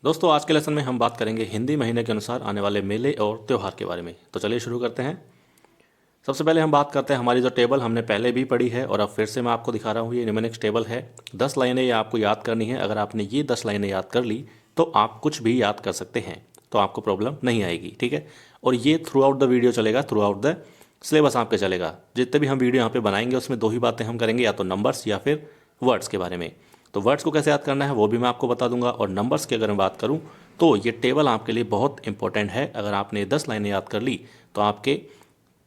दोस्तों आज के लेसन में हम बात करेंगे हिंदी महीने के अनुसार आने वाले मेले और त्यौहार के बारे में। तो चलिए शुरू करते हैं। सबसे पहले हम बात करते हैं हमारी जो टेबल हमने पहले भी पढ़ी है और अब फिर से मैं आपको दिखा रहा हूँ। ये निम्नलिखित टेबल है, 10 लाइनें ये आपको याद करनी है। अगर आपने ये 10 लाइनें याद कर ली तो आप कुछ भी याद कर सकते हैं, तो आपको प्रॉब्लम नहीं आएगी, ठीक है। और ये थ्रू आउट द वीडियो चलेगा, थ्रू आउट द सिलेबस आपके चलेगा। जितने भी हम वीडियो यहाँ पे बनाएंगे उसमें दो ही बातें हम करेंगे, या तो नंबर्स या फिर वर्ड्स के बारे में। तो वर्ड्स को कैसे याद करना है वो भी मैं आपको बता दूंगा, और नंबर्स की अगर मैं बात करूं तो ये टेबल आपके लिए बहुत इंपॉर्टेंट है। अगर आपने 10 लाइनें याद कर ली तो आपके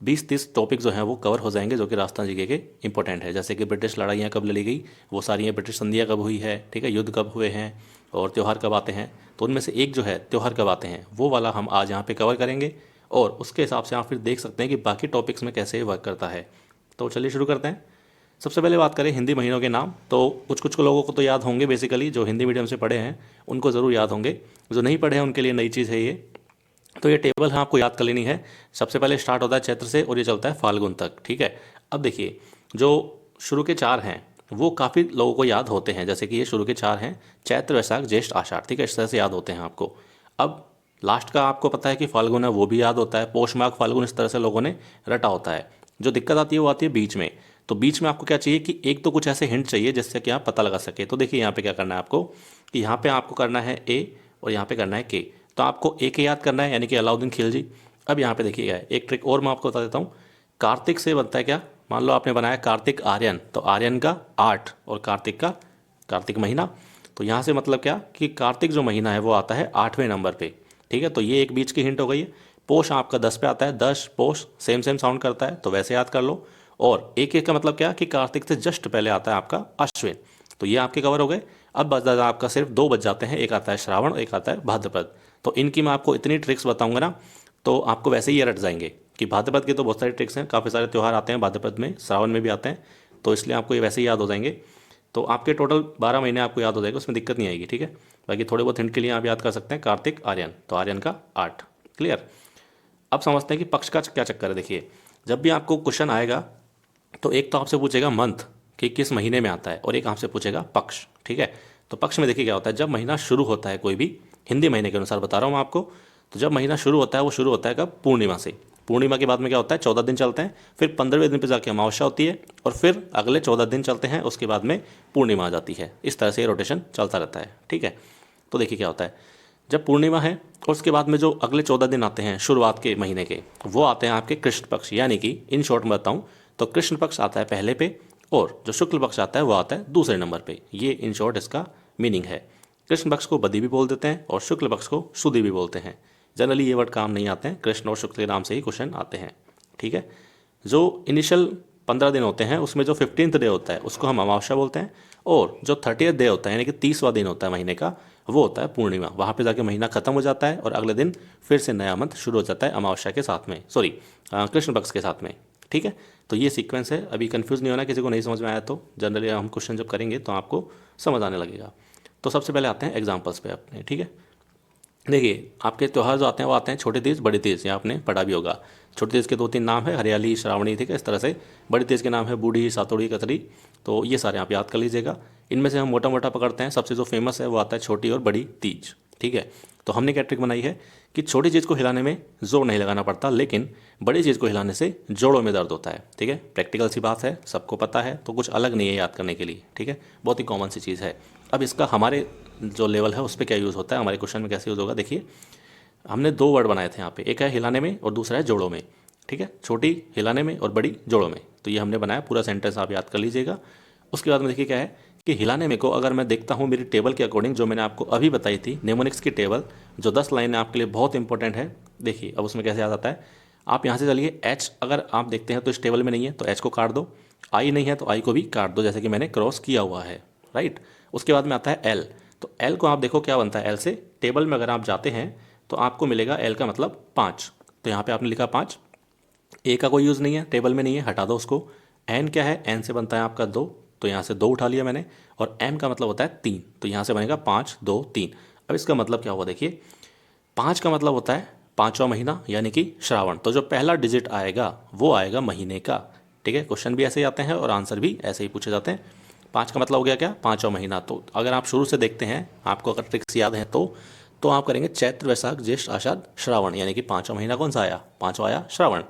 20-30 टॉपिक जो हैं वो कवर हो जाएंगे, जो कि राजस्थान जीके के इंपॉर्टेंट है। जैसे कि ब्रिटिश लड़ाइयाँ कब लड़ी गई, वो सारी हैं, ब्रिटिश संधियाँ कब हुई है, ठीक है, युद्ध कब हुए हैं, और त्यौहार कब आते हैं। तो उनमें से एक जो है त्यौहार कब आते हैं वो वाला हम आज यहाँ पे कवर करेंगे, और उसके हिसाब से आप फिर देख सकते हैं कि बाकी टॉपिक्स में कैसे वर्क करता है। तो चलिए शुरू करते हैं। सबसे पहले बात करें हिंदी महीनों के नाम, तो कुछ कुछ लोगों को तो याद होंगे, बेसिकली जो हिंदी मीडियम से पढ़े हैं उनको ज़रूर याद होंगे, जो नहीं पढ़े हैं उनके लिए नई चीज़ है ये। तो ये टेबल है, आपको याद कर लेनी है। सबसे पहले स्टार्ट होता है चैत्र से और ये चलता है फाल्गुन तक, ठीक है। अब देखिए जो शुरू के 4 हैं वो काफ़ी लोगों को याद होते हैं, जैसे कि ये शुरू के 4 हैं, चैत्र वैशाख ज्येष्ठ आषाढ़, ठीक है, इस तरह से याद होते हैं आपको। अब लास्ट का आपको पता है कि फाल्गुन है, वो भी याद होता है, पोष माघ फाल्गुन, इस तरह से लोगों ने रटा होता है। जो दिक्कत आती है वो आती है बीच में। तो बीच में आपको क्या चाहिए कि एक तो कुछ ऐसे हिंट चाहिए जिससे कि आप पता लगा सके। तो देखिए यहाँ पे क्या करना है आपको, कि यहाँ पे आपको करना है ए और यहाँ पे करना है के। तो आपको ए के याद करना है, यानी कि अलाउद्दीन खिलजी। अब यहाँ पे देखिएगा एक ट्रिक और मैं आपको बता देता हूँ। कार्तिक से बनता है क्या, मान लो आपने बनाया कार्तिक आर्यन, तो आर्यन का 8 और कार्तिक का कार्तिक महीना। तो यहाँ से मतलब क्या कि कार्तिक जो महीना है वो आता है 8वें नंबर पे, ठीक है। तो ये एक बीच की हिंट हो गई है। पोष आपका 10 पे आता है, 10 पोष सेम सेम साउंड करता है, तो वैसे याद कर लो। और एक एक का मतलब क्या कि कार्तिक से जस्ट पहले आता है आपका अश्विन। तो ये आपके कवर हो गए। अब बच जाता है आपका सिर्फ 2 बच जाते हैं, एक आता है श्रावण और एक आता है भाद्रपद। तो इनकी मैं आपको इतनी ट्रिक्स बताऊंगा ना, तो आपको वैसे ही ये रट जाएंगे कि भाद्रपद के तो बहुत सारे ट्रिक्स हैं, काफ़ी सारे त्यौहार आते हैं भाद्रपद में, श्रावण में भी आते हैं, तो इसलिए आपको ये वैसे ही याद हो जाएंगे। तो आपके टोटल 12 महीने आपको याद हो जाएगा, उसमें दिक्कत नहीं आएगी, ठीक है। बाकी थोड़े बहुत हिंट के लिए आप याद कर सकते हैं कार्तिक आर्यन, तो आर्यन का 8, क्लियर। अब समझते हैं कि पक्ष का क्या चक्कर है। देखिए जब भी आपको क्वेश्चन आएगा तो एक तो आपसे पूछेगा मंथ कि किस महीने में आता है, और एक आपसे पूछेगा पक्ष, ठीक है। तो पक्ष में देखिए क्या होता है, जब महीना शुरू होता है कोई भी, हिंदी महीने के अनुसार बता रहा हूँ मैं आपको, तो जब महीना शुरू होता है वो शुरू होता है कब, पूर्णिमा से। पूर्णिमा के बाद में क्या होता है, 14 दिन चलते हैं, फिर 15वें दिन पर जाके अमावस्या होती है, और फिर अगले 14 दिन चलते हैं, उसके बाद में पूर्णिमा आ जाती है। इस तरह से रोटेशन चलता रहता है, ठीक है। तो देखिए क्या होता है, जब पूर्णिमा है और उसके बाद में जो अगले 14 दिन आते हैं शुरुआत के महीने के, वो आते हैं आपके कृष्ण पक्ष, यानी कि इन शॉर्ट में बताऊँ तो कृष्ण पक्ष आता है पहले पे, और जो शुक्ल पक्ष आता है वो आता है दूसरे नंबर पे। ये इन शॉर्ट इसका मीनिंग है। कृष्ण पक्ष को बदी भी बोल देते हैं और शुक्ल पक्ष को सुदी भी बोलते हैं। जनरली ये वर्ड काम नहीं आते हैं, कृष्ण और शुक्ल के नाम से ही क्वेश्चन आते हैं, ठीक है। जो इनिशियल 15 दिन होते हैं उसमें जो 15th डे होता है उसको हम अमावस्या बोलते हैं, और जो 30th डे होता है यानी कि 30वां दिन होता है महीने का, वो होता है पूर्णिमा। वहाँ पे जाके महीना खत्म हो जाता है और अगले दिन फिर से नया मंथ शुरू हो जाता है अमावस्या के साथ में, सॉरी कृष्ण पक्ष के साथ में, ठीक है। तो ये सीक्वेंस है। अभी कंफ्यूज नहीं होना, किसी को नहीं समझ में आया तो जनरली हम क्वेश्चन जब करेंगे तो आपको समझ आने लगेगा। तो सबसे पहले आते हैं एग्जाम्पल्स पे अपने, ठीक है। देखिए आपके त्यौहार जो आते हैं वो आते हैं छोटे तीज बड़ी तीज, ये आपने पढ़ा भी होगा। छोटे तीज के 2-3 नाम है, हरियाली श्रावणी, ठीक है, इस तरह से। बड़ी तीज के नाम है बूढ़ी सातोड़ी कतरी। तो ये सारे आप याद कर लीजिएगा। इनमें से हम मोटा मोटा पकड़ते हैं, सबसे जो फेमस है वो आता है छोटी और बड़ी तीज, ठीक है। तो हमने क्या ट्रिक बनाई है कि छोटी चीज़ को हिलाने में जोर नहीं लगाना पड़ता, लेकिन बड़ी चीज़ को हिलाने से जोड़ों में दर्द होता है, ठीक है। प्रैक्टिकल सी बात है, सबको पता है, तो कुछ अलग नहीं है याद करने के लिए, ठीक है, बहुत ही कॉमन सी चीज़ है। अब इसका हमारे जो लेवल है उस पर क्या यूज़ होता है, हमारे क्वेश्चन में कैसे यूज़ होगा। देखिए हमने 2 वर्ड बनाए थे यहाँ पे, एक है हिलाने में और दूसरा है जोड़ों में, ठीक है। छोटी हिलाने में और बड़ी जोड़ों में, तो ये हमने बनाया, पूरा सेंटेंस आप याद कर लीजिएगा। उसके बाद में देखिए क्या है कि हिलाने में को अगर मैं देखता हूँ मेरी टेबल के अकॉर्डिंग, जो मैंने आपको अभी बताई थी नेमोनिक्स की टेबल, जो 10 लाइनें आपके लिए बहुत इंपॉर्टेंट है। देखिए अब उसमें कैसे आ जाता है, आप यहाँ से चलिए एच अगर आप देखते हैं तो इस टेबल में नहीं है तो एच को काट दो, आई नहीं है तो आई को भी काट दो, जैसे कि मैंने क्रॉस किया हुआ है, राइट। उसके बाद में आता है एल, तो एल को आप देखो क्या बनता है, एल से टेबल में अगर आप जाते हैं तो आपको मिलेगा एल का मतलब 5। तो यहाँ पे आपने लिखा 5, ए का कोई यूज़ नहीं है, टेबल में नहीं है, हटा दो उसको। एन क्या है, एन से बनता है आपका 2, तो यहाँ से 2 उठा लिया मैंने। और एम का मतलब होता है 3, तो यहाँ से बनेगा 5 2 3। अब इसका मतलब क्या हुआ, देखिए 5 का मतलब होता है 5वां महीना यानी कि श्रावण। तो जो पहला डिजिट आएगा वो आएगा महीने का, ठीक है। क्वेश्चन भी ऐसे ही आते हैं और आंसर भी ऐसे ही पूछे जाते हैं। 5 का मतलब हो गया क्या, 5वां महीना। तो अगर आप शुरू से देखते हैं, आपको अगर ट्रिक्स याद है तो आप करेंगे चैत्र वैशाख ज्येष्ठ आषाढ़ श्रावण, यानी कि पाँचवा महीना कौन सा आया, पाँचवा आया श्रावण।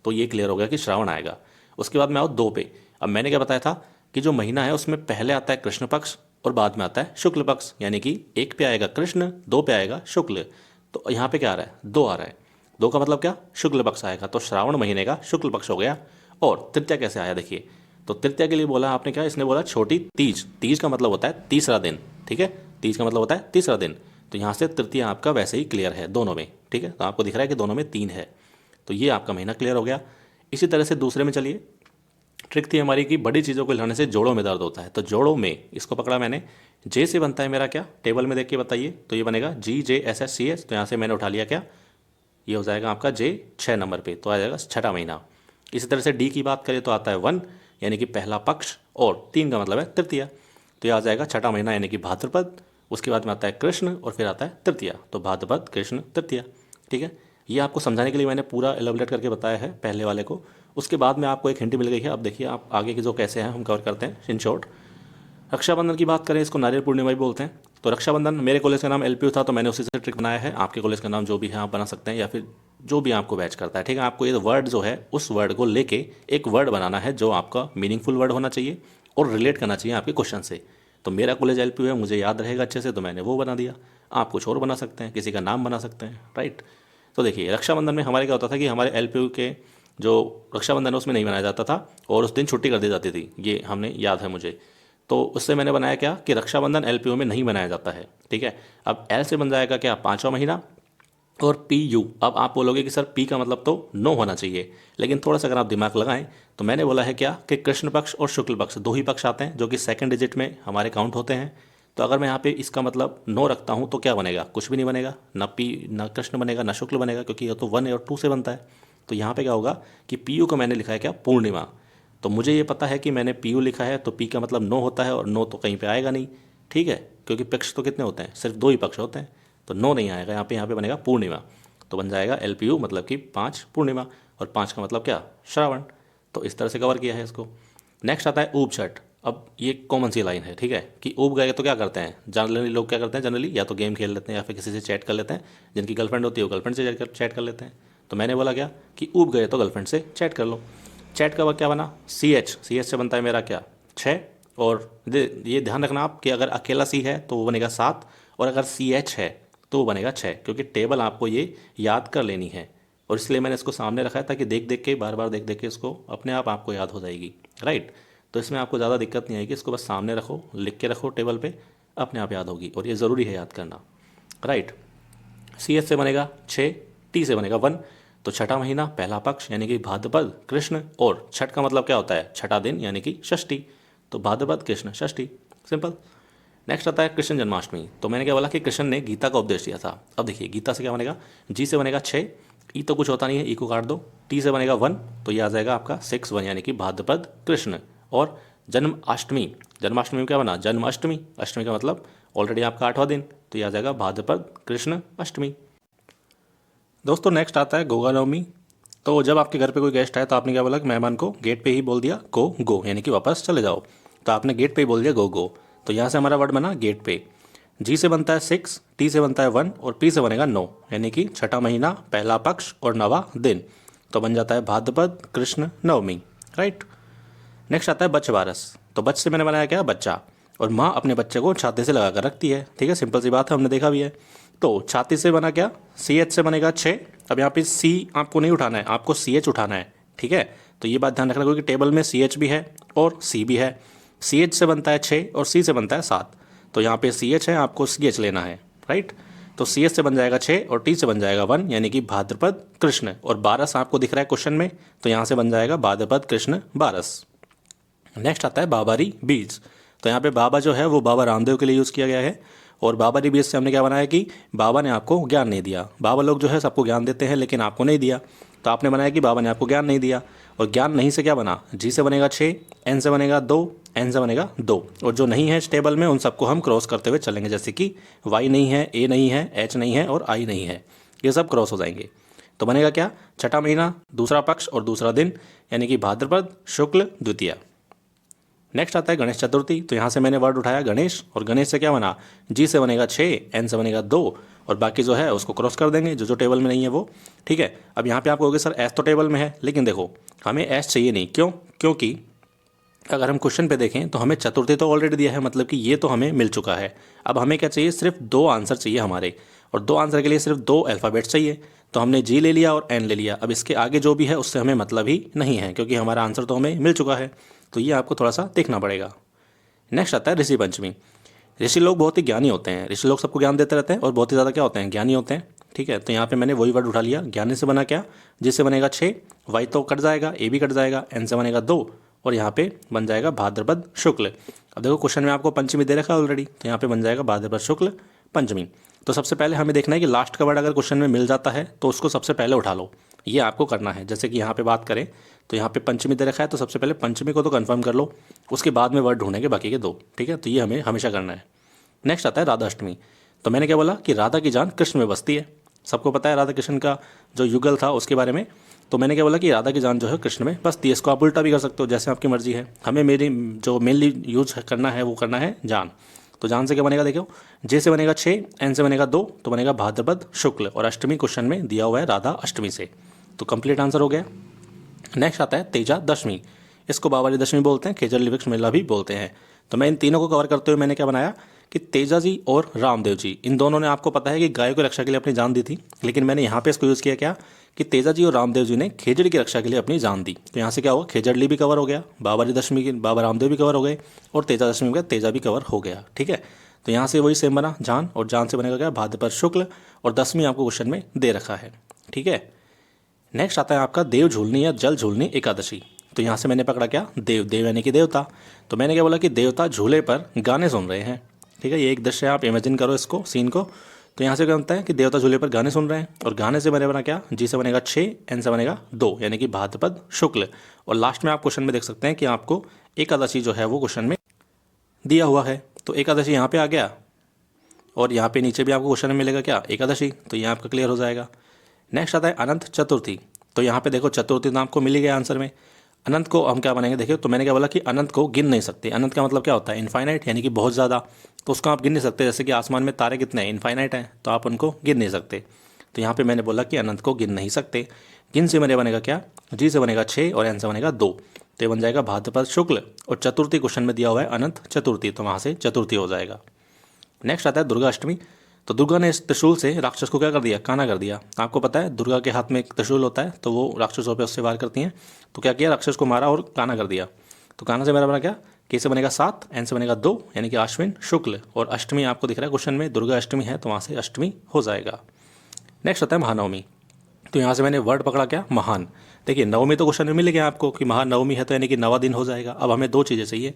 तो ये क्लियर हो गया कि श्रावण आएगा। उसके बाद मैं आओ 2 पे। अब मैंने क्या बताया था कि जो महीना है उसमें पहले आता है कृष्ण पक्ष और बाद में आता है शुक्ल पक्ष, यानी कि 1 पे आएगा कृष्ण, 2 पे आएगा शुक्ल। तो यहाँ पे क्या आ रहा है, 2 आ रहा है। 2 का मतलब क्या, शुक्ल पक्ष आएगा, तो श्रावण महीने का शुक्ल पक्ष हो गया। और तृतीया कैसे आया देखिए, तो तृतीया के लिए बोला आपने क्या, इसने बोला छोटी तीज। तीज का मतलब होता है तीसरा दिन, ठीक है, तीज का मतलब होता है तीसरा दिन। तो यहाँ से तृतीया आपका वैसे ही क्लियर है दोनों में, ठीक है। तो आपको दिख रहा है कि दोनों में 3 है, तो ये आपका महीना क्लियर हो गया। इसी तरह से दूसरे में चलिए, ट्रिक थी हमारी कि बड़ी चीज़ों को हिलाने से जोड़ों में दर्द होता है। तो जोड़ों में इसको पकड़ा मैंने, जे से बनता है मेरा क्या, टेबल में देख के बताइए, तो ये बनेगा GJSSCS। तो यहाँ से मैंने उठा लिया क्या, ये हो जाएगा आपका J 6 नंबर पे, तो आ जाएगा छठा महीना। इसी तरह से D की बात करें तो आता है 1, यानी कि पहला पक्ष, और 3 का मतलब है तृतीया। तो ये आ जाएगा छठा महीना, यानी कि भाद्रपद। उसके बाद में आता है कृष्ण और फिर आता है तृतीया, तो भाद्रपद कृष्ण तृतीया, ठीक है। ये आपको समझाने के लिए मैंने पूरा एलाबोरेट करके बताया है पहले वाले को। उसके बाद में आपको एक हिंट मिल गई है। अब देखिए आप आगे के जो कैसे हैं हम कवर करते हैं इन शॉर्ट। रक्षाबंधन की बात करें, इसको नारियल पूर्णिमा भी बोलते हैं। तो रक्षाबंधन, मेरे कॉलेज का नाम LPU था तो मैंने उसी से ट्रिक बनाया है। आपके कॉलेज का नाम जो भी है आप बना सकते हैं, या फिर जो भी आपको बैच करता है, ठीक है। आपको ये वर्ड जो है उस वर्ड को लेके एक वर्ड बनाना है जो आपका मीनिंगफुल वर्ड होना चाहिए और रिलेट करना चाहिए आपके क्वेश्चन से। तो मेरा कॉलेज LPU है, मुझे याद रहेगा अच्छे से, तो मैंने वो बना दिया। आप कुछ और बना सकते हैं, किसी का नाम बना सकते हैं, राइट। तो देखिए रक्षाबंधन में हमारे क्या होता था कि हमारे LPU के जो रक्षाबंधन है उसमें नहीं मनाया जाता था और उस दिन छुट्टी कर दी जाती थी, ये हमने याद है मुझे। तो उससे मैंने बनाया क्या कि रक्षाबंधन LPU में नहीं मनाया जाता है, ठीक है। अब L से बन जाएगा क्या, पाँचवा महीना, और PU। अब आप बोलोगे कि सर P का मतलब तो नो होना चाहिए, लेकिन थोड़ा सा अगर आप दिमाग लगाएं तो मैंने बोला है क्या कि कृष्ण पक्ष और शुक्ल पक्ष 2 ही पक्ष आते हैं जो कि सेकंड डिजिट में हमारे काउंट होते हैं। तो अगर मैं यहाँ पे इसका मतलब नो रखता हूँ तो क्या बनेगा, कुछ भी नहीं बनेगा, ना P ना कृष्ण बनेगा ना शुक्ल बनेगा, क्योंकि ये तो 1 और 2 से बनता है। तो यहाँ पे क्या होगा कि PU को मैंने लिखा है क्या, पूर्णिमा। तो मुझे ये पता है कि मैंने PU लिखा है तो P का मतलब नो होता है, और नो तो कहीं पे आएगा नहीं, ठीक है, क्योंकि पक्ष तो कितने होते हैं, सिर्फ 2 ही पक्ष होते हैं, तो नो नहीं आएगा यहाँ पे बनेगा पूर्णिमा। तो बन जाएगा LPU मतलब कि 5 पूर्णिमा, और 5 का मतलब क्या, श्रावण। तो इस तरह से कवर किया है इसको। नेक्स्ट आता है ऊब छठ। अब ये कॉमन सी लाइन है, ठीक है, कि ऊब गए तो क्या करते हैं, जनरली लोग क्या करते हैं, जनरली या तो गेम खेल लेते हैं या फिर किसी से चैट कर लेते हैं। जिनकी गर्लफ्रेंड होती है वो गर्लफ्रेंड से चैट कर लेते हैं। तो मैंने बोला क्या कि ऊब गए तो गर्लफ्रेंड से चैट कर लो। चैट का क्या बना, CH से बनता है मेरा क्या, 6। और ये ध्यान रखना आप कि अगर अकेला C है तो वो बनेगा 7, और अगर CH है तो वो बनेगा 6, क्योंकि टेबल आपको ये याद कर लेनी है। और इसलिए मैंने इसको सामने रखा है ताकि देख देख के, बार बार देख देख के इसको अपने आप आपको याद हो जाएगी, राइट। तो इसमें आपको ज़्यादा दिक्कत नहीं आएगी, इसको बस सामने रखो, लिख के रखो टेबल पे, अपने आप याद होगी, और ये ज़रूरी है याद करना, राइट। CH से बनेगा 6, T से बनेगा 1। तो छठा महीना पहला पक्ष यानी कि भाद्रपद कृष्ण, और छठ का मतलब क्या होता है, छठा दिन यानी कि षष्ठी। तो भाद्रपद कृष्ण षष्ठी, सिंपल। नेक्स्ट आता है कृष्ण जन्माष्टमी। तो मैंने क्या बोला कि कृष्ण ने गीता का उपदेश दिया था। अब देखिए गीता से क्या बनेगा, G से बनेगा 6, ई तो कुछ होता नहीं है, ई को काट दो। T से बनेगा 1, तो ये आ जाएगा आपका 6 1, यानी कि भाद्रपद कृष्ण। और जन्माष्टमी, जन्माष्टमी में क्या बना, जन्माष्टमी। अष्टमी का मतलब ऑलरेडी आपका 8वां दिन, तो ये आ जाएगा भाद्रपद कृष्ण अष्टमी। दोस्तों नेक्स्ट आता है गोगा नवमी। तो जब आपके घर पे कोई गेस्ट आए तो आपने क्या बोला कि मेहमान को गेट पे ही बोल दिया गो, यानी कि वापस चले जाओ। तो आपने गेट पे ही बोल दिया गो। तो यहाँ से हमारा वर्ड बना गेट पे। G से बनता है 6, T से बनता है 1, और P से बनेगा 9, यानी कि छठा महीना पहला पक्ष और 9वां दिन। तो बन जाता है भाद्रपद कृष्ण नवमी, राइट। नेक्स्ट आता है बच्च बारस। तो बच्च से मैंने बनाया क्या, बच्चा। और माँ अपने बच्चे को छाती से लगा कर रखती है, ठीक है, सिंपल सी बात है, हमने देखा भी है। तो छाती से बना क्या, CH से बनेगा 6। अब यहाँ पे C आपको नहीं उठाना है, आपको CH उठाना है, ठीक है। तो ये बात ध्यान रखना, क्योंकि टेबल में CH भी है और C भी है। CH से बनता है 6 और C से बनता है 7। तो यहाँ पे CH है, आपको CH लेना है, राइट। तो CH से बन जाएगा 6 और T से बन जाएगा 1, यानी कि भाद्रपद कृष्ण। और बारस आपको दिख रहा है क्वेश्चन में, तो यहाँ से बन जाएगा भाद्रपद कृष्ण बारस। नेक्स्ट आता है बाबारी बीज। तो यहाँ पे बाबा जो है वो बाबा रामदेव के लिए यूज़ किया गया है। और बाबारी बीज से हमने क्या बनाया कि बाबा ने आपको ज्ञान नहीं दिया। बाबा लोग जो है सबको ज्ञान देते हैं लेकिन आपको नहीं दिया, तो आपने बनाया कि बाबा ने आपको ज्ञान नहीं दिया। और ज्ञान नहीं से क्या बना, G से बनेगा 6, N से बनेगा 2, N से बनेगा 2। और जो नहीं है इस टेबल में उन सबको हम क्रॉस करते हुए चलेंगे, जैसे कि Y नहीं है, A नहीं है, H नहीं है और I नहीं है, ये सब क्रॉस हो जाएंगे। तो बनेगा क्या, छठा महीना दूसरा पक्ष और दूसरा दिन, यानी कि भाद्रपद शुक्ल द्वितीया। नेक्स्ट आता है गणेश चतुर्थी। तो यहाँ से मैंने वर्ड उठाया गणेश, और गणेश से क्या बना, जी से बनेगा 6, एन से बनेगा 2, और बाकी जो है उसको क्रॉस कर देंगे जो जो टेबल में नहीं है वो। ठीक है, अब यहाँ पे आप कहोगे सर एस तो टेबल में है, लेकिन देखो हमें एस चाहिए नहीं, क्यों, क्योंकि अगर हम क्वेश्चन पे देखें तो हमें चतुर्थी तो ऑलरेडी दिया है, मतलब कि ये तो हमें मिल चुका है। अब हमें क्या चाहिए, सिर्फ 2 आंसर चाहिए हमारे, और 2 आंसर के लिए सिर्फ 2 अल्फ़ाबेट्स चाहिए। तो हमने जी ले लिया और एन ले लिया। अब इसके आगे जो भी है उससे हमें मतलब ही नहीं है, क्योंकि हमारा आंसर तो हमें मिल चुका है। तो ये आपको थोड़ा सा देखना पड़ेगा। नेक्स्ट आता है ऋषि पंचमी। ऋषि लोग बहुत ही ज्ञानी होते हैं, ऋषि लोग सबको ज्ञान देते रहते हैं और बहुत ही ज़्यादा क्या होते हैं, ज्ञानी होते हैं। ठीक है, तो यहाँ पे मैंने वही वर्ड उठा लिया। ज्ञानी से बना क्या, जिससे बनेगा 6, वाई तो कट जाएगा, ए भी कट जाएगा, एन से बनेगा 2, और यहाँ पे बन जाएगा भाद्रपद शुक्ल। अब देखो क्वेश्चन में आपको पंचमी दे रखा है ऑलरेडी, तो यहाँ पे बन जाएगा भाद्रपद शुक्ल पंचमी। तो सबसे पहले हमें देखना है कि लास्ट का वर्ड अगर क्वेश्चन में मिल जाता है तो उसको सबसे पहले उठा लो, ये आपको करना है। जैसे कि यहाँ पे बात करें तो यहाँ पे पंचमी दे रखा है, तो सबसे पहले पंचमी को तो कंफर्म कर लो, उसके बाद में वर्ड ढूंढेंगे बाकी के 2। ठीक है, तो ये हमें हमेशा करना है। नेक्स्ट आता है राधा अष्टमी। तो मैंने क्या बोला कि राधा की जान कृष्ण में बसती है। सबको पता है राधा कृष्ण का जो युगल था उसके बारे में। तो मैंने क्या बोला कि राधा की जान जो है कृष्ण में बसती है। इसको आप उल्टा भी कर सकते हो, जैसे आपकी मर्जी है। हमें मेरी जो मेनली यूज करना है वो करना है जान। तो जान से क्या बनेगा, देखो जे से बनेगा 6, एन से बनेगा 2, तो बनेगा भाद्रपद शुक्ल, और अष्टमी क्वेश्चन में दिया हुआ है राधा अष्टमी से। तो कंप्लीट आंसर हो गया। नेक्स्ट आता है तेजा दशमी। इसको बाबारी दशमी बोलते हैं, खेजर वृक्ष मेला भी बोलते हैं। तो मैं इन तीनों को कवर करते हुए मैंने क्या बनाया कि तेजा जी और रामदेव जी, इन दोनों ने आपको पता है कि गायों की रक्षा के लिए अपनी जान दी थी, लेकिन मैंने यहाँ पे इसको यूज़ किया क्या कि तेजा जी और रामदेव जी ने खेजड़ की रक्षा के लिए अपनी जान दी। तो यहाँ से क्या हुआ, खेजड़ली भी कवर हो गया, बाबारी दशमी की बाबा रामदेव भी कवर हो गए, और तेजा दशमी का तेजा भी कवर हो गया। ठीक है, तो यहाँ से वही सेम बना जान, और जान से बनेगा क्या भाद्रपद शुक्ल, और दशमी आपको क्वेश्चन में दे रखा है। ठीक है, नेक्स्ट आता है आपका देव झूलनी या जल झूलनी एकादशी। तो यहाँ से मैंने पकड़ा क्या, देव, देव यानी कि देवता। तो मैंने क्या बोला कि देवता झूले पर गाने सुन रहे हैं। ठीक है, ये एक दृश्य आप इमेजिन करो इसको, सीन को। तो यहाँ से क्या बनता है कि देवता झूले पर गाने सुन रहे हैं, और गाने से बना क्या, जी से बनेगा 6, एन से बनेगा 2, यानी कि भाद्रपद शुक्ल। और लास्ट में आप क्वेश्चन में देख सकते हैं कि आपको एकादशी जो है वो क्वेश्चन में दिया हुआ है। तो एकादशी यहाँ पे आ गया, और यहाँ पे नीचे भी आपको क्वेश्चन में मिलेगा क्या, एकादशी। तो ये आपका क्लियर हो जाएगा। नेक्स्ट आता है अनंत चतुर्थी। तो यहाँ पे देखो चतुर्थी तो आपको मिल ही गया आंसर में। अनंत को हम क्या बनेंगे, देखिए तो मैंने क्या बोला कि अनंत को गिन नहीं सकते। अनंत का मतलब क्या होता है, इनफाइनाइट, यानी कि बहुत ज़्यादा। तो उसको आप गिन नहीं सकते, जैसे कि आसमान में तारे कितने हैं, इनफाइनाइट हैं, तो आप उनको गिन नहीं सकते। तो यहाँ पे मैंने बोला कि अनंत को गिन नहीं सकते। गिन से मेरे बनेगा क्या, जी से बनेगा 6 और एन से बनेगा 2, तो ये बन जाएगा भाद्रपद शुक्ल। और चतुर्थी क्वेश्चन में दिया हुआ है अनंत चतुर्थी, तो वहाँ से चतुर्थी हो जाएगा। नेक्स्ट आता है दुर्गा अष्टमी। तो दुर्गा ने इस त्रिशूल से राक्षस को क्या कर दिया, काना कर दिया। आपको पता है दुर्गा के हाथ में एक त्रिशूल होता है, तो वो राक्षसों पे उससे वार करती हैं। तो क्या किया, राक्षस को मारा और काना कर दिया। तो काना से मेरा बना क्या, के से बनेगा 7, एन से बनेगा 2, यानी कि आश्विन शुक्ल। और अष्टमी आपको दिख रहा है क्वेश्चन में, दुर्गा अष्टमी है, तो वहाँ से अष्टमी हो जाएगा। नेक्स्ट आता है महानवमी। तो यहाँ से मैंने वर्ड पकड़ा क्या, महान। देखिए नवमी तो क्वेश्चन में मिल गया आपको कि महानवमी है, तो यानी कि 9वां दिन हो जाएगा। अब हमें 2 चीज़ें चाहिए,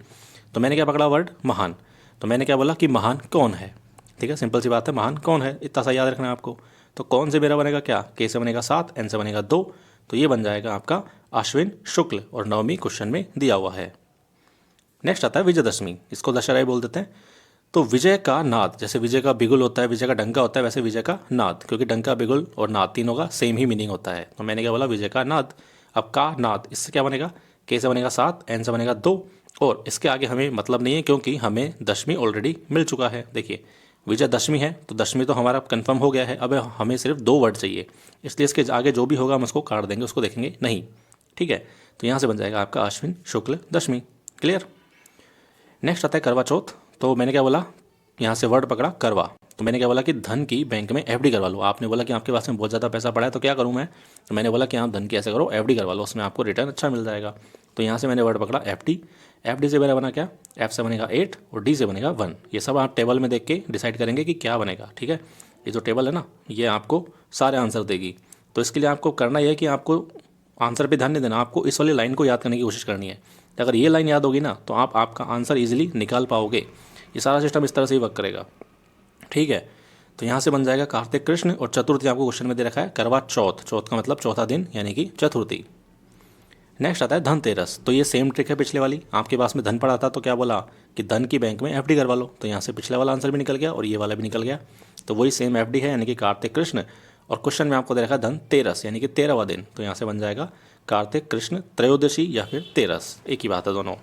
तो मैंने क्या पकड़ा, वर्ड महान। तो मैंने क्या बोला कि महान कौन है। ठीक है, सिंपल सी बात है, महान कौन है, इतना सा याद रखना है आपको। तो कौन से मेरा बनेगा क्या, के से बनेगा 7, एन से बनेगा 2, तो ये बन जाएगा आपका आश्विन शुक्ल, और नवमी क्वेश्चन में दिया हुआ है। नेक्स्ट आता है विजयदशमी। इसको दशहरा ही बोल देते हैं। तो विजय का नाद, जैसे विजय का बिगुल होता है, विजय का डंका होता है, वैसे विजय का नाद, क्योंकि डंका, बिगुल और नाद तीनों का सेम ही मीनिंग होता है। तो मैंने क्या बोला, विजय का नाद। अब का नाद, इससे क्या बनेगा, के से बनेगा 7, एन से बनेगा 2, और इसके आगे हमें मतलब नहीं है, क्योंकि हमें दशमी ऑलरेडी मिल चुका है। देखिए विजय दशमी है, तो दशमी तो हमारा कंफर्म हो गया है। अब हमें सिर्फ 2 वर्ड चाहिए, इसलिए इसके आगे जो भी होगा हम उसको काट देंगे, उसको देखेंगे नहीं। ठीक है, तो यहाँ से बन जाएगा आपका आश्विन शुक्ल दशमी। क्लियर। नेक्स्ट आता है करवा चौथ। तो मैंने क्या बोला, यहाँ से वर्ड पकड़ा करवा। तो मैंने क्या बोला कि धन की बैंक में एफडी करवा लो। आपने बोला कि आपके पास में बहुत ज़्यादा पैसा पड़ा है, तो क्या करूँ मैं, तो मैंने बोला कि आप धन की ऐसे करो, एफडी करवा लो, उसमें आपको रिटर्न अच्छा मिल जाएगा। तो यहाँ से मैंने वर्ड पकड़ा एफडी। एफडी से मेरा बना क्या, एफ से बनेगा 8 और डी से बनेगा 1। ये सब आप टेबल में देख के डिसाइड करेंगे कि क्या बनेगा। ठीक है, ये जो टेबल है ना, ये आपको सारे आंसर देगी। तो इसके लिए आपको करना यह है कि आपको आंसर पे ध्यान नहीं देना, आपको इस वाली लाइन को याद करने की कोशिश करनी है। तो अगर ये लाइन याद होगी ना, तो आप आपका आंसर ईजिली निकाल पाओगे। ये सारा सिस्टम इस तरह से ही वर्क करेगा। ठीक है, तो यहाँ से बन जाएगा कार्तिक कृष्ण, और चतुर्थी आपको क्वेश्चन में दे रखा है करवा चौथ। चौथ का मतलब चौथा दिन, यानी कि चतुर्थी। नेक्स्ट आता है धनतेरस। तो ये सेम ट्रिक है पिछले वाली। आपके पास में धन पड़ा था, तो क्या बोला कि धन की बैंक में एफडी करवा लो। तो यहाँ से पिछले वाला आंसर भी निकल गया और ये वाला भी निकल गया। तो वही सेम एफडी है, यानी कि कार्तिक कृष्ण। और क्वेश्चन में आपको दे रखा है धनतेरस, यानी कि 13वां दिन। तो यहाँ से बन जाएगा कार्तिक कृष्ण त्रयोदशी या फिर तेरस, एक ही बात है दोनों।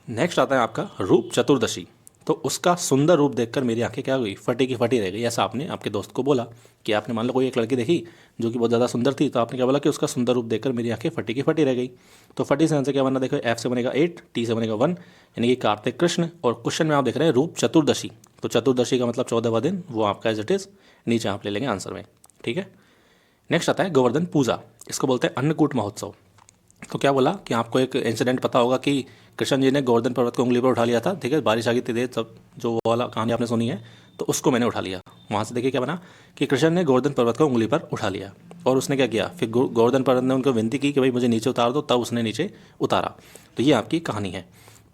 नेक्स्ट आता है आपका रूप चतुर्दशी। तो उसका सुंदर रूप देखकर मेरी आंखें क्या हुई, फटी की फटी रह गई। ऐसा आपने आपके दोस्त को बोला कि आपने मान लो कोई एक लड़की देखी जो कि बहुत ज़्यादा सुंदर थी, तो आपने क्या बोला कि उसका सुंदर रूप देखकर मेरी आंखें फटी की फटी रह गई। तो फटी से आंसर क्या बनना, देखो एफ से बनेगा 8, टी से बनेगा 1, यानी कि कार्तिक कृष्ण। और क्वेश्चन में आप देख रहे हैं रूप चतुर्दशी, तो चतुर्दशी का मतलब 14वां दिन, वो आपका एज इट इज़ नीचे आप ले लेंगे आंसर में। ठीक है। नेक्स्ट आता है गोवर्धन पूजा। इसको बोलते हैं अन्नकूट महोत्सव। तो क्या बोला कि आपको एक इंसिडेंट पता होगा कि कृष्ण जी ने गोवर्धन पर्वत को उंगली पर उठा लिया था। ठीक है, बारिश आ गई थी तब, जो वो वाला कहानी आपने सुनी है, तो उसको मैंने उठा लिया। वहाँ से देखिए क्या बना कि कृष्ण ने गोवर्धन पर्वत को उंगली पर उठा लिया, और उसने क्या किया, फिर गोवर्धन पर्वत ने उनको विनती की कि भाई मुझे नीचे उतार दो, तब उसने नीचे उतारा। तो ये आपकी कहानी है।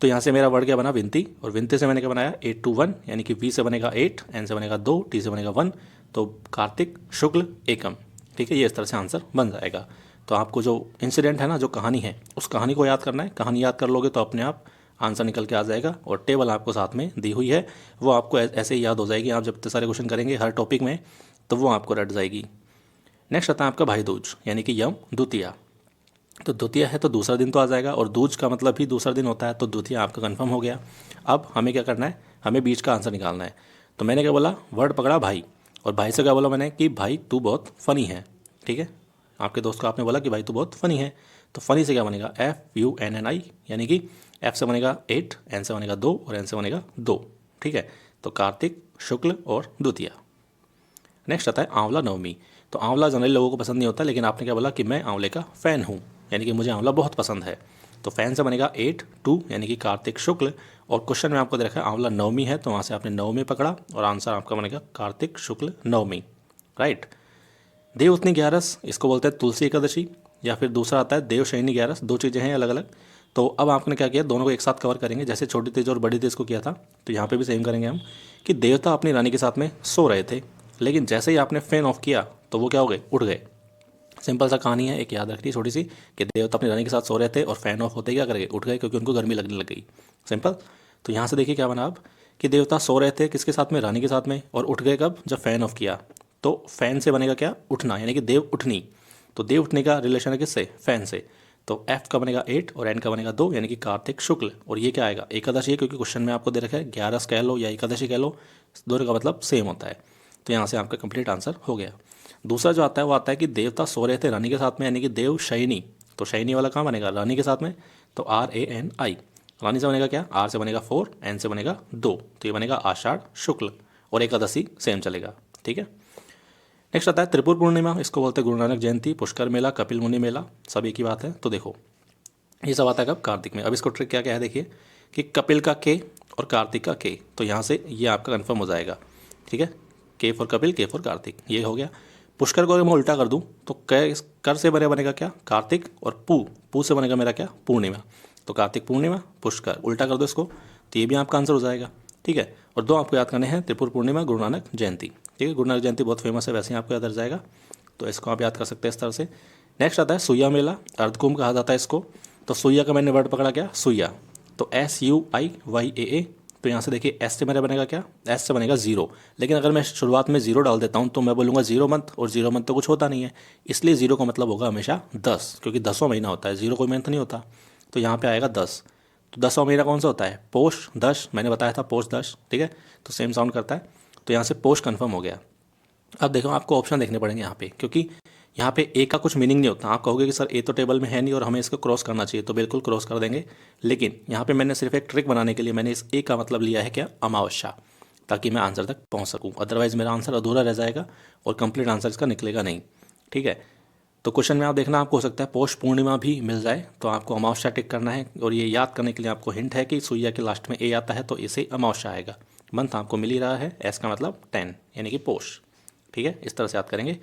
तो यहाँ से मेरा वर्ड क्या बना, विनती, और विनती से मैंने क्या बनाया 8 to 1, यानी कि वी से बनेगा 8, एन से बनेगा 2, टी से बनेगा 1, तो कार्तिक शुक्ल एकम। ठीक है, ये इस तरह से आंसर बन जाएगा। तो आपको जो इंसिडेंट है ना, जो कहानी है, उस कहानी को याद करना है। कहानी याद कर लोगे तो अपने आप आंसर निकल के आ जाएगा। और टेबल आपको साथ में दी हुई है, वो आपको ऐसे ही याद हो जाएगी। आप जब इतने सारे क्वेश्चन करेंगे हर टॉपिक में, तो वो आपको रट जाएगी। नेक्स्ट आता है आपका भाई दूज, यानी कि यम द्वितीया। तो द्वितीया है तो दूसरा दिन तो आ जाएगा, और दूज का मतलब भी दूसरा दिन होता है, तो द्वितीया आपका कंफर्म हो गया। अब हमें क्या करना है, हमें बीच का आंसर निकालना है। तो मैंने क्या बोला, वर्ड पकड़ा भाई, और भाई से क्या बोला मैंने कि भाई तू बहुत फ़नी है। ठीक है, आपके दोस्त को आपने बोला कि भाई तू बहुत फ़नी है, तो फ़नी से क्या बनेगा, FUNNI, यानी कि एफ से बनेगा 8, एन से बनेगा 2, और एन से बनेगा 2। ठीक है, तो कार्तिक शुक्ल और द्वितीया। नेक्स्ट आता है आंवला नवमी। तो आंवला जनरली लोगों को पसंद नहीं होता, लेकिन आपने क्या बोला कि मैं आंवले का फ़ैन हूँ, यानी कि मुझे आंवला बहुत पसंद है। तो फ़ैन से बनेगा 8 2, यानी कि कार्तिक शुक्ल। और क्वेश्चन में आपको दे रखा है आंवला नवमी है, तो वहाँ से आपने नवमी पकड़ा, और आंसर आपका बनेगा कार्तिक शुक्ल नवमी। राइट। देवउठनी ग्यारस, इसको बोलते हैं तुलसी एकादशी, या फिर दूसरा आता है देवशयनी ग्यारस। दो चीज़ें हैं अलग अलग। तो अब आपने क्या किया, दोनों को एक साथ कवर करेंगे। जैसे छोटी तीज और बड़ी तीज को किया था, तो यहाँ पे भी सेम करेंगे हम, कि देवता अपनी रानी के साथ में सो रहे थे, लेकिन जैसे ही आपने फैन ऑफ किया तो वो क्या हो गए, उठ गए। सिंपल सा कहानी है, एक याद रखनी छोटी सी, कि देवता अपनी रानी के साथ सो रहे थे और फैन ऑफ होते ही क्या कर गए, उठ गए, क्योंकि उनको गर्मी लगने लग गई। सिंपल। तो यहाँ से देखिए क्या बना अब, कि देवता सो रहे थे किसके साथ में, रानी के साथ में, और उठ गए कब, जब फैन ऑफ किया। तो फैन से बनेगा क्या, उठना, यानी कि देव उठनी। तो देव उठने का रिलेशन है किससे, फैन से। तो एफ का बनेगा 8 और एन का बनेगा 2, यानी कि कार्तिक शुक्ल। और ये क्या आएगा, एकादशी है, क्योंकि क्वेश्चन में आपको दे रखा है 11 कह लो या एकादशी कह लो, दोनों का मतलब सेम होता है। तो यहाँ से आपका कंप्लीट आंसर हो गया। दूसरा जो आता है वो आता है कि देवता सो रहे थे रानी के साथ में, यानी कि देव शयनी। तो शयनी वाला कहाँ बनेगा, रानी के साथ में। तो RANI, रानी से बनेगा क्या, आर से बनेगा 4, एन से बनेगा 2, तो ये बनेगा आषाढ़ शुक्ल। और एकादशी सेम चलेगा। ठीक है। नेक्स्ट आता है त्रिपुर पूर्णिमा। इसको बोलते हैं गुरु नानक जयंती, पुष्कर मेला, कपिल मुनि मेला, सब एक ही बात है। तो देखो ये सब आता है कब, कार्तिक में। अब इसको ट्रिक क्या क्या है देखिए, कि कपिल का के और कार्तिक का के, तो यहाँ से ये आपका कन्फर्म हो जाएगा। ठीक है, के फॉर कपिल, के फॉर कार्तिक, ये हो गया। पुष्कर को अगर मैं उल्टा कर दूँ तो कर से बनेगा क्या, कार्तिक, और पू से बनेगा मेरा क्या, पूर्णिमा। तो कार्तिक पूर्णिमा, पुष्कर, उल्टा कर दो इसको, तो ये भी आपका आंसर हो जाएगा। ठीक है। और दो आपको याद करने हैं, त्रिपुर पूर्णिमा, गुरु नानक जयंती। ठीक है, गुरु नानक जयंती बहुत फेमस है, वैसे ही आपको याद रह जाएगा, तो इसको आप याद कर सकते हैं इस तरह से। नेक्स्ट आता है सुइया मेला, अर्धकुंभ कहा जाता है इसको। तो सुइया का मैंने वर्ड पकड़ा क्या, सुइया। तो SUIYAA। तो यहाँ से देखिए एस से मेरा बनेगा क्या, एस से बनेगा 0। लेकिन अगर मैं शुरुआत में 0 डाल देता हूँ तो मैं बोलूँगा 0 मंथ, और 0 मंथ तो कुछ होता नहीं है, इसलिए 0 का मतलब होगा हमेशा 10, क्योंकि 10वां महीना होता है, 0 कोई मंथ नहीं होता। तो यहाँ पे आएगा 10। तो 10वां महीना कौन सा होता है, पोष 10, मैंने बताया था पोष 10। ठीक है, तो सेम साउंड करता है। तो यहाँ से पोष कन्फर्म हो गया। अब देखो आपको ऑप्शन देखने पड़ेंगे यहाँ पे, क्योंकि यहाँ पे ए का कुछ मीनिंग नहीं होता। आप कहोगे कि सर ए तो टेबल में है नहीं और हमें इसको क्रॉस करना चाहिए, तो बिल्कुल क्रॉस कर देंगे। लेकिन यहाँ पे मैंने सिर्फ एक ट्रिक बनाने के लिए मैंने इस ए का मतलब लिया है क्या, अमावस्या, ताकि मैं आंसर तक पहुँच सकूँ। अदरवाइज मेरा आंसर अधूरा रह जाएगा और कंप्लीट आंसर इसका निकलेगा नहीं। ठीक है। तो क्वेश्चन में आप देखना, आपको हो सकता है पौष पूर्णिमा भी मिल जाए, तो आपको अमावस्या टिक करना है। और ये याद करने के लिए आपको हिंट है कि सुइया के लास्ट में ए आता है, तो इसे अमावस्या आएगा। मंथ आपको मिल ही रहा है, एस का मतलब 10, यानी कि पोष। ठीक है, इस तरह से याद करेंगे।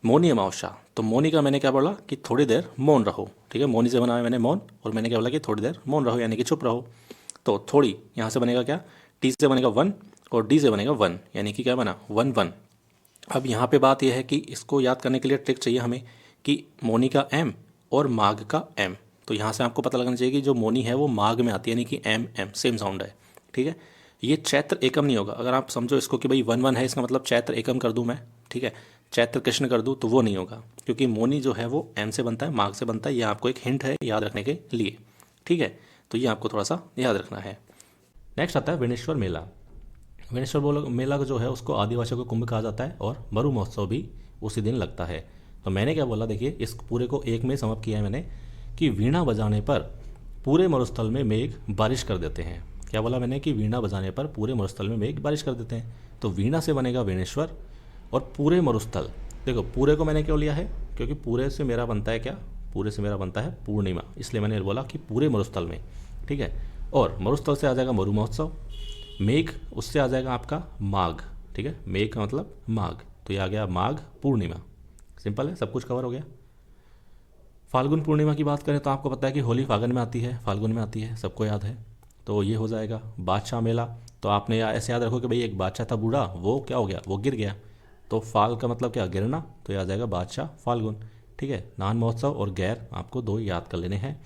मौनी अमावस्या, तो मौनी का मैंने क्या बोला कि थोड़ी देर मौन रहो। ठीक है, मौनी से बना है मैंने मौन, और मैंने क्या बोला कि थोड़ी देर मौन रहो, यानी कि चुप रहो। तो थोड़ी यहाँ से बनेगा क्या, टी से बनेगा 1, और डी से बनेगा 1, यानी कि क्या बना 1 1। अब यहाँ पे बात यह है कि इसको याद करने के लिए ट्रिक चाहिए हमें, कि मौनी का एम और माघ का एम। तो यहाँ से आपको पता लगना चाहिए कि जो मौनी है वो माघ में आती है, यानी कि एम एम सेम साउंड है। ठीक है, ये चैत्र एकम नहीं होगा। अगर आप समझो इसको कि भाई 1 1 है, इसका मतलब चैत्र एकम कर दूँ मैं, ठीक है, चैत्र कृष्ण कर दूँ, तो वो नहीं होगा, क्योंकि मौनी जो है वो एम से बनता है, माघ से बनता है। ये आपको एक हिंट है याद रखने के लिए। ठीक है, तो ये आपको थोड़ा सा याद रखना है। नेक्स्ट आता है विनेश्वर मेला। विनेश्वर मेला जो है उसको आदिवासियों का कुंभ कहा जाता है और मरु महोत्सव भी उसी दिन लगता है। तो मैंने क्या बोला, देखिए इस पूरे को एक में समाप्त किया है मैंने कि वीणा बजाने पर पूरे मरुस्थल में मेघ बारिश कर देते हैं। क्या बोला मैंने कि वीणा बजाने पर पूरे मरुस्थल में मेघ बारिश कर देते हैं। तो वीणा से बनेगा विनेश्वर और पूरे मरुस्थल, देखो पूरे को मैंने क्यों लिया है, क्योंकि पूरे से मेरा बनता है क्या, पूरे से मेरा बनता है पूर्णिमा, इसलिए मैंने बोला कि पूरे मरुस्थल में, ठीक है। और मरुस्थल से आ जाएगा मरु महोत्सव, मेघ उससे आ जाएगा आपका माघ, ठीक है, मेघ का मतलब माघ, तो ये आ गया माघ पूर्णिमा। सिंपल है, सब कुछ कवर हो गया। फाल्गुन पूर्णिमा की बात करें तो आपको पता है कि होली फागुन में आती है, फाल्गुन में आती है, सबको याद है, तो ये हो जाएगा। बादशाह मेला, तो आपने ऐसे याद रखो कि भाई एक बादशाह था बूढ़ा, वो क्या हो गया, वो गिर गया, तो फाल का मतलब क्या, गिरना, तो ये आ जाएगा बादशाह फाल्गुन, ठीक है। नान महोत्सव और गैर आपको दो याद कर लेने हैं।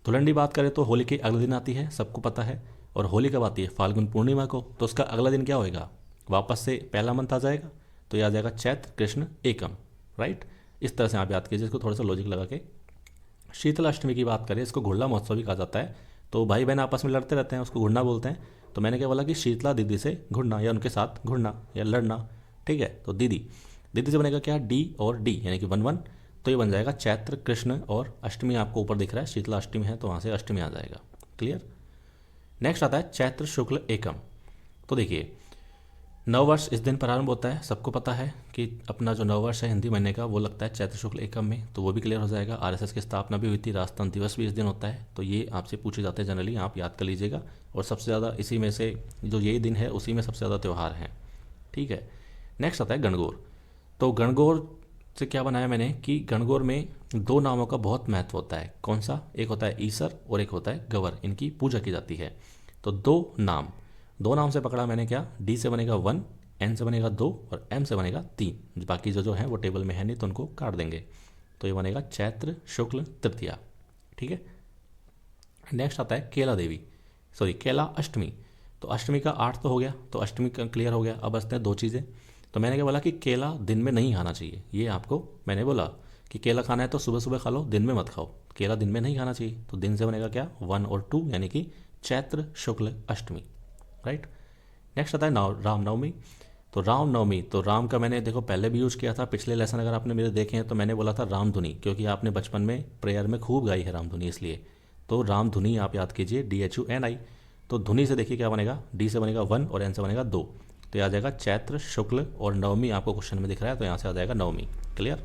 धुलंडी बात करें तो होली के अगले दिन आती है, सबको पता है, और होली कब आती है, फाल्गुन पूर्णिमा को, तो उसका अगला दिन क्या होएगा, वापस से पहला मंथ आ जाएगा, तो यह आ जाएगा चैत्र कृष्ण एकम, राइट। इस तरह से आप याद कीजिए इसको थोड़ा सा लॉजिक लगा के। शीतला अष्टमी की बात करें, इसको घुड़ला महोत्सव भी कहा जाता है, तो भाई बहन आपस में लड़ते रहते हैं, उसको घुड़ना बोलते हैं। तो मैंने क्या बोला कि शीतला दीदी से घुड़ना या उनके साथ घुड़ना या लड़ना, ठीक है। तो दीदी, दीदी से बनेगा क्या, डी और डी यानी कि 1 1, तो ये बन जाएगा चैत्र कृष्ण और अष्टमी आपको ऊपर दिख रहा है, शीतला अष्टमी है तो वहाँ से अष्टमी आ जाएगा, क्लियर। नेक्स्ट आता है चैत्र शुक्ल एकम। तो देखिए नववर्ष इस दिन प्रारंभ होता है, सबको पता है कि अपना जो नववर्ष है हिंदी महीने का वो लगता है चैत्र शुक्ल एकम में, तो वो भी क्लियर हो जाएगा। आरएसएस की स्थापना भी हुई थी, राजतंत्र दिवस भी इस दिन होता है, तो ये आपसे पूछे जाते हैं जनरली, आप याद कर लीजिएगा। और सबसे ज़्यादा इसी में से जो यही दिन है उसी में सबसे ज़्यादा त्यौहार हैं, ठीक है। नेक्स्ट आता है गणगौर। तो गणगौर से क्या बनाया मैंने कि गणगौर में दो नामों का बहुत महत्व होता है, कौन सा, एक होता है ईसर और एक होता है गवर, इनकी पूजा की जाती है। तो दो नाम से पकड़ा मैंने क्या, डी से बनेगा 1, एन से बनेगा 2 और एम से बनेगा 3, बाकी जो है वो टेबल में है नहीं तो उनको काट देंगे, तो ये बनेगा चैत्र शुक्ल तृतीया, ठीक है। नेक्स्ट आता है केला अष्टमी। तो अष्टमी का 8 तो हो गया, तो अष्टमी का क्लियर हो गया। अब बचते हैं दो चीज़ें। तो मैंने क्या बोला कि केला दिन में नहीं खाना चाहिए, ये आपको मैंने बोला कि केला खाना है तो सुबह सुबह खा लो, दिन में मत खाओ, केला दिन में नहीं खाना चाहिए। तो दिन से बनेगा क्या, 1 और 2 यानी कि चैत्र शुक्ल अष्टमी, राइट। नेक्स्ट आता है रामनवमी। तो रामनवमी, तो राम का मैंने देखो पहले भी यूज़ किया था, पिछले लेसन अगर आपने मेरे देखे हैं तो मैंने बोला था रामधुनी, क्योंकि आपने बचपन में प्रेयर में खूब गाई है रामधुनी, इसलिए तो रामधुनी आप याद कीजिए, DHUNI। तो धुनी से देखिए क्या बनेगा, डी से बनेगा 1 और एन से बनेगा 2, तो यह आ जाएगा चैत्र शुक्ल और नवमी आपको क्वेश्चन में दिख रहा है, तो यहाँ से आ जाएगा नवमी, क्लियर।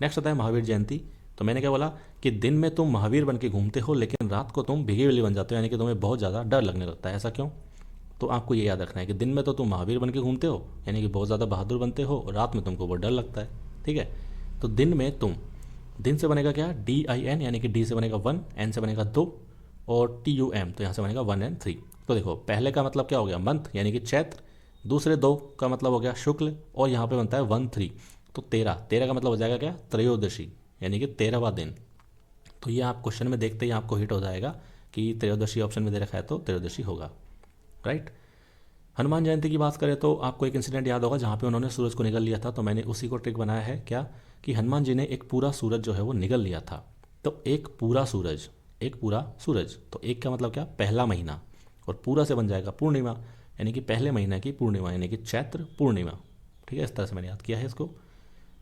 नेक्स्ट आता है महावीर जयंती। तो मैंने क्या बोला कि दिन में तुम महावीर बन के घूमते हो लेकिन रात को तुम भिगी बिल्ली बन जाते हो, यानी कि तुम्हें बहुत ज़्यादा डर लगने लगता है, ऐसा क्यों। तो आपको ये याद रखना है कि दिन में तो तुम महावीर बन के घूमते हो यानी कि बहुत ज़्यादा बहादुर बनते हो, और रात में तुमको बहुत डर लगता है, ठीक है। तो दिन में तुम, दिन से बनेगा क्या, DIN यानी कि डी से बनेगा 1, एन से बनेगा 2 और TUM, तो यहाँ से बनेगा 1 और 3। तो देखो पहले का मतलब क्या हो गया, मंथ यानी कि चैत्र, दूसरे दो का मतलब हो गया शुक्ल, और यहाँ पे बनता है 1 3, तो 13 का मतलब हो जाएगा क्या, त्रयोदशी यानी कि 13वां दिन। तो ये आप क्वेश्चन में देखते ही आपको हिट हो जाएगा कि त्रयोदशी ऑप्शन में दे रखा है तो त्रयोदशी होगा, राइट। हनुमान जयंती की बात करें तो आपको एक इंसिडेंट याद होगा जहाँ पे उन्होंने सूरज को निगल लिया था, तो मैंने उसी को ट्रिक बनाया है क्या, कि हनुमान जी ने एक पूरा सूरज जो है वो निगल लिया था। तो एक पूरा सूरज, तो एक का मतलब क्या, पहला महीना, और पूरा से बन जाएगा पूर्णिमा, यानी कि पहले महीने की पूर्णिमा यानी कि चैत्र पूर्णिमा, ठीक है। इस तरह से मैंने याद किया है इसको।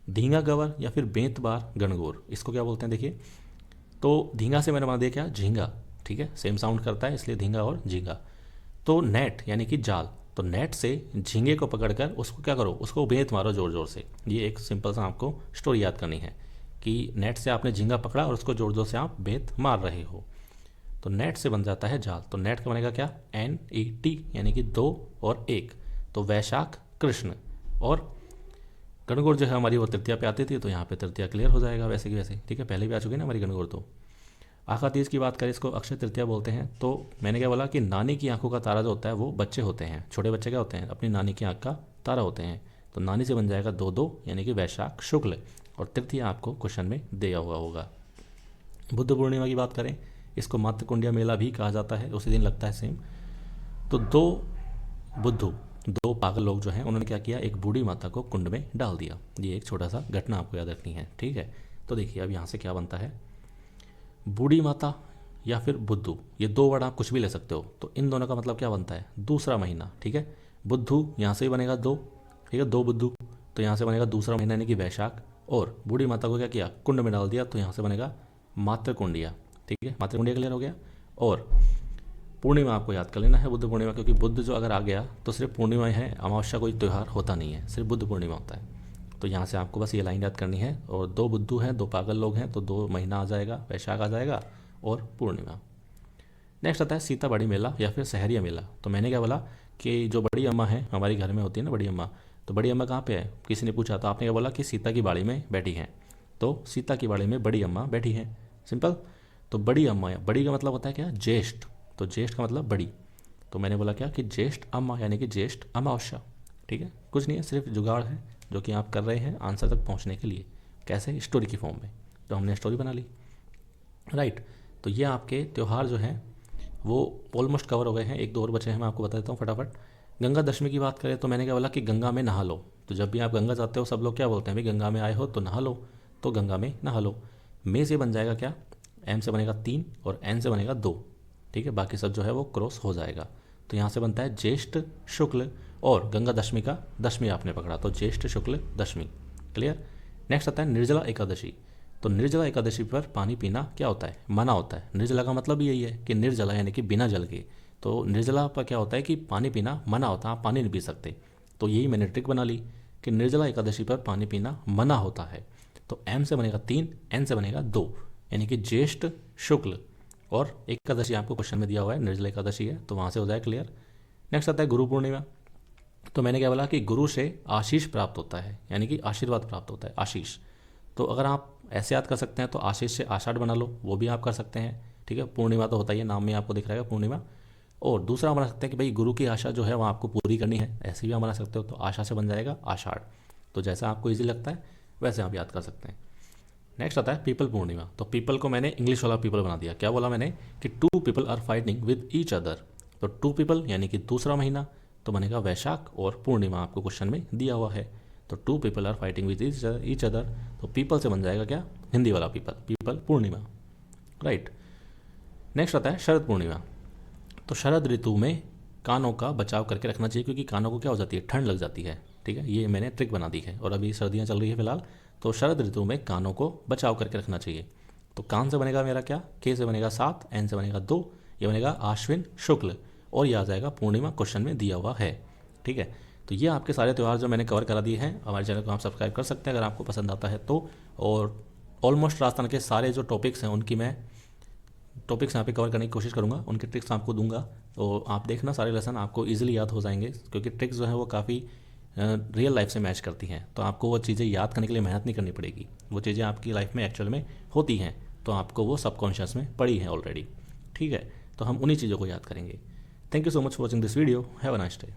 धींगा गवर या फिर बेंतबार गणगौर, इसको क्या बोलते हैं देखिए। तो धींगा से मैंने बना दिया क्या, झींगा, ठीक है, सेम साउंड करता है इसलिए धींगा और झींगा। तो नेट यानी कि जाल, तो नेट से झींगे को पकड़कर उसको क्या करो, उसको बेंत मारो जोर जोर से। ये एक सिंपल सा आपको स्टोरी याद करनी है कि नेट से आपने झींगा पकड़ा और उसको जोर जोर से आप बेंत मार रहे हो, तो नेट से बन जाता है जाल। तो नेट का बनेगा क्या, NET यानी कि 2 और 1, तो वैशाख कृष्ण। और गणगौर जो है हमारी वो तृतीया पे आती थी, तो यहाँ पे तृतीया क्लियर हो जाएगा वैसे कि वैसे, ठीक है, पहले भी आ चुकी है ना हमारी गणगौर। तो आखा तीज की बात करें, इसको अक्षय तृतीया बोलते हैं। तो मैंने क्या बोला कि नानी की आंखों का तारा जो होता है वो बच्चे होते हैं, छोटे बच्चे क्या होते हैं, अपनी नानी की आंख का तारा होते हैं। तो नानी से बन जाएगा 2 2 यानी कि वैशाख शुक्ल, और तृतीया आपको क्वेश्चन में दिया हुआ होगा। बुद्ध पूर्णिमा की बात करें, इसको मातृकुंडिया मेला भी कहा जाता है, उसी दिन लगता है सेम। तो दो पागल लोग जो हैं उन्होंने क्या किया, एक बूढ़ी माता को कुंड में डाल दिया। ये एक छोटा सा घटना आपको याद रखनी है, ठीक है। तो देखिए अब यहाँ से क्या बनता है, बूढ़ी माता या फिर बुद्धू, ये दो वर्ड आप कुछ भी ले सकते हो। तो इन दोनों का मतलब क्या बनता है, दूसरा महीना। ठीक है, बुद्धू यहाँ से ही बनेगा दो, ठीक है, दो बुद्धू, तो यहाँ से बनेगा दूसरा महीना यानी कि वैशाख। और बूढ़ी माता को क्या किया, कुंड में डाल दिया, तो यहाँ से बनेगा मातृकुंडिया। ठीक है, मातृकुंडिया क्लियर हो गया। और पूर्णिमा आपको याद कर लेना है, बुद्ध पूर्णिमा, क्योंकि बुद्ध जो अगर आ गया तो सिर्फ पूर्णिमा है, अमावस्या कोई त्यौहार होता नहीं है, सिर्फ बुद्ध पूर्णिमा होता है। तो यहाँ से आपको बस ये लाइन याद करनी है। और दो बुद्धू हैं, दो पागल लोग हैं, तो दो महीना आ जाएगा, वैशाख आ जाएगा और पूर्णिमा। नेक्स्ट आता है सीताबाड़ी मेला या फिर सहरिया मेला। तो मैंने क्या बोला कि जो बड़ी अम्मा है हमारे घर में होती है ना, बड़ी अम्मा, तो बड़ी अम्मा कहाँ पे है, किसी ने पूछा, तो आपने क्या बोला कि सीता की बाड़ी में बैठी हैं। तो सीता की बाड़ी में बड़ी अम्मा बैठी हैं, सिंपल। तो बड़ी अम्मा, बड़ी का मतलब होता है क्या, ज्येष्ठ, तो ज्येष्ठ का मतलब बड़ी। तो मैंने बोला क्या कि ज्येष्ठ अम्मा यानी कि ज्येष्ठ अमावस्या। ठीक है, कुछ नहीं है, सिर्फ जुगाड़ है जो कि आप कर रहे हैं आंसर तक पहुंचने के लिए। कैसे, स्टोरी की फॉर्म में। तो हमने स्टोरी बना ली, राइट। तो ये आपके त्यौहार जो हैं वो ऑलमोस्ट कवर हो गए हैं, एक दो और बचे हैं, मैं आपको बता देता हूँ फटाफट। गंगा दशमी की बात करें तो मैंने क्या बोला कि गंगा में नहा लो। तो जब भी आप गंगा जाते हो सब लोग क्या बोलते हैं, भाई गंगा में आए हो तो नहा लो, तो गंगा में नहा लो। मे से बन जाएगा क्या, एम से बनेगा 3 और एन से बनेगा 2। ठीक है, बाकी सब जो है वो क्रॉस हो जाएगा। तो यहाँ से बनता है ज्येष्ठ शुक्ल, और गंगा दशमी का दशमी आपने पकड़ा, तो ज्येष्ठ शुक्ल दशमी। क्लियर। नेक्स्ट आता है निर्जला एकादशी। तो निर्जला एकादशी पर पानी पीना क्या होता है, मना होता है। निर्जला का मतलब यही है कि निर्जला यानी कि बिना जल के। तो निर्जला पर क्या होता है कि पानी पीना मना होता है, आप पानी नहीं पी सकते। तो यही मैंने ट्रिक बना ली कि निर्जला एकादशी पर पानी पीना मना होता है। तो एम से बनेगा 3, एन से बनेगा 2, यानी कि ज्येष्ठ शुक्ल। और एकादशी आपको क्वेश्चन में दिया हुआ है, निर्जला एकादशी है, तो वहाँ से हो जाए क्लियर। नेक्स्ट आता है गुरु पूर्णिमा। तो मैंने क्या बोला कि गुरु से आशीष प्राप्त होता है, यानी कि आशीर्वाद प्राप्त होता है, आशीष। तो अगर आप ऐसे याद कर सकते हैं तो आशीष से आषाढ़ बना लो, वो भी आप कर सकते हैं। ठीक है, पूर्णिमा तो होता ही है, नाम में आपको दिख रहा है पूर्णिमा। और दूसरा हम बना सकते हैं कि भाई गुरु की आशा जो है वो आपको पूरी करनी है, ऐसे भी आप बना सकते हो। तो आशा से बन जाएगा आषाढ़। तो जैसा आपको ईजी लगता है वैसे आप याद कर सकते हैं। नेक्स्ट आता है पीपल पूर्णिमा। तो पीपल को मैंने इंग्लिश वाला पीपल बना दिया। क्या बोला मैंने कि 2 people are fighting with each other. तो 2 पीपल यानी कि दूसरा महीना, तो बनेगा वैशाख, और पूर्णिमा आपको क्वेश्चन में दिया हुआ है। तो 2 people are fighting with each other, तो पीपल से बन जाएगा क्या, हिंदी वाला पीपल, पीपल पूर्णिमा, राइट। नेक्स्ट आता है शरद पूर्णिमा। तो शरद ऋतु में कानों का बचाव करके रखना चाहिए, क्योंकि कानों को क्या हो जाती है, ठंड लग जाती है। ठीक है, ये मैंने ट्रिक बना दी है, और अभी सर्दियाँ चल रही है फिलहाल, तो शरद ऋतु में कानों को बचाव करके रखना चाहिए। तो कान से बनेगा मेरा क्या, के से बनेगा 7, एन से बनेगा 2, ये बनेगा आश्विन शुक्ल, और ये आ जाएगा पूर्णिमा, क्वेश्चन में दिया हुआ है। ठीक है, तो ये आपके सारे त्यौहार जो मैंने कवर करा दिए हैं। हमारे चैनल को आप सब्सक्राइब कर सकते हैं अगर आपको पसंद आता है तो। और ऑलमोस्ट राजस्थान के सारे जो टॉपिक्स हैं उनकी मैं टॉपिक्स यहाँ पे कवर करने की कोशिश करूँगा, उनके ट्रिक्स आपको दूंगा। तो आप देखना सारे लेसन आपको इजीली याद हो जाएंगे, क्योंकि ट्रिक्स जो है वो काफ़ी रियल लाइफ से मैच करती हैं। तो आपको वो चीज़ें याद करने के लिए मेहनत नहीं करनी पड़ेगी, वो चीज़ें आपकी लाइफ में एक्चुअल में होती हैं, तो आपको वो सबकॉन्शियस में पड़ी हैं ऑलरेडी। ठीक है, तो हम उन्हीं चीज़ों को याद करेंगे। Thank you so much for watching this video, have a nice day.